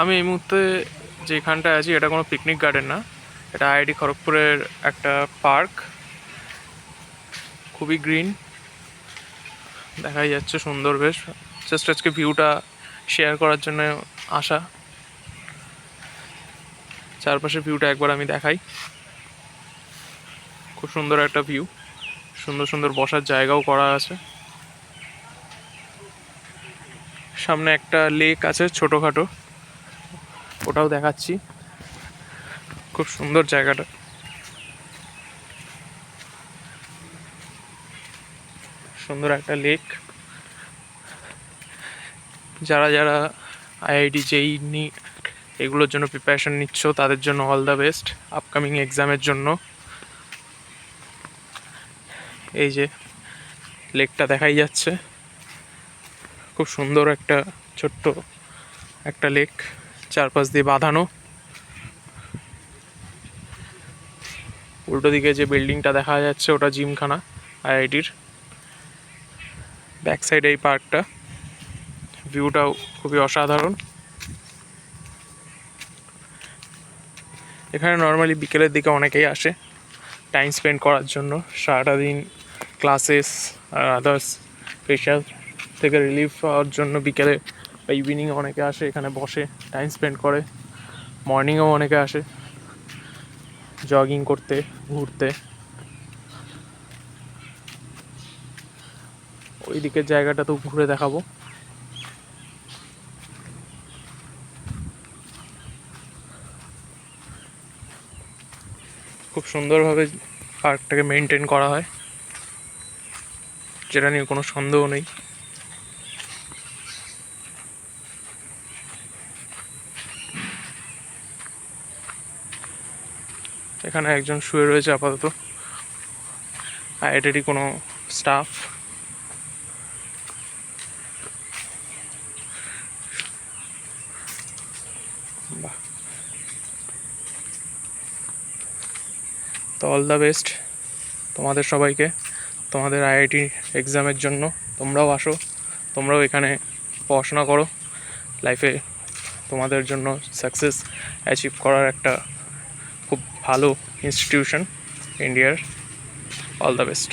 আমি এই মুহূর্তে যেখানটায় আছি এটা কোনো পিকনিক গার্ডেন না, এটা আইআইটি খড়গপুরের একটা পার্ক। খুবই গ্রিন দেখাই যাচ্ছে, সুন্দর বেশ। জাস্ট আজকে ভিউটা শেয়ার করার জন্য আসা। চারপাশের ভিউটা একবার আমি দেখাই। খুব সুন্দর একটা ভিউ, সুন্দর সুন্দর বসার জায়গাও করা আছে। সামনে একটা লেক আছে ছোটোখাটো, ওটাও দেখাচ্ছি। খুব সুন্দর জায়গাটা, সুন্দর একটা লেক। যারা যারা আইআইটি জেই এগুলোর জন্য প্রিপারেশন নিচ্ছ তাদের জন্য অল দ্য বেস্ট আপকামিং এক্সামের জন্য। এই যে লেকটা দেখাই যাচ্ছে, খুব সুন্দর একটা ছোট্ট একটা লেক, চারপাশ দিয়ে বাঁধানো। উল্টো দিকে যে বিল্ডিংটা দেখা যাচ্ছে ওটা জিমখানা আইআইটির। ব্যাক সাইডে এই পার্কটা, ভিউটাও খুবই অসাধারণ। এখানে নর্মালি বিকেলের দিকে অনেকেই আসে টাইম স্পেন্ড করার জন্য। সারাটা দিন ক্লাসেস আর আদার্স প্রেশার থেকে রিলিফ পাওয়ার জন্য বিকেলে বা ইভিনিংয়ে অনেকে আসে, এখানে বসে টাইম স্পেন্ড করে। মর্নিংয়েও অনেকে আসে জগিং করতে, ঘুরতে। ওই দিকের জায়গাটা তো ঘুরে দেখাবো। খুব সুন্দরভাবে পার্কটাকে মেনটেন করা হয়, যেটা নিয়ে কোনো সন্দেহ নেই। এখানে একজন শুয়ে রয়েছে আপাতত, আইআইটিরই কোনো স্টাফ। বাহ, তো অল দ্য বেস্ট তোমাদের সবাইকে, তোমাদের আইআইটি এক্সামের জন্য। তোমরাও আসো, তোমরাও এখানে পড়াশোনা করো, লাইফে তোমাদের জন্য সাকসেস অ্যাচিভ করার একটা খুব ভালো ইনস্টিটিউশন ইন্ডিয়ার। All the best.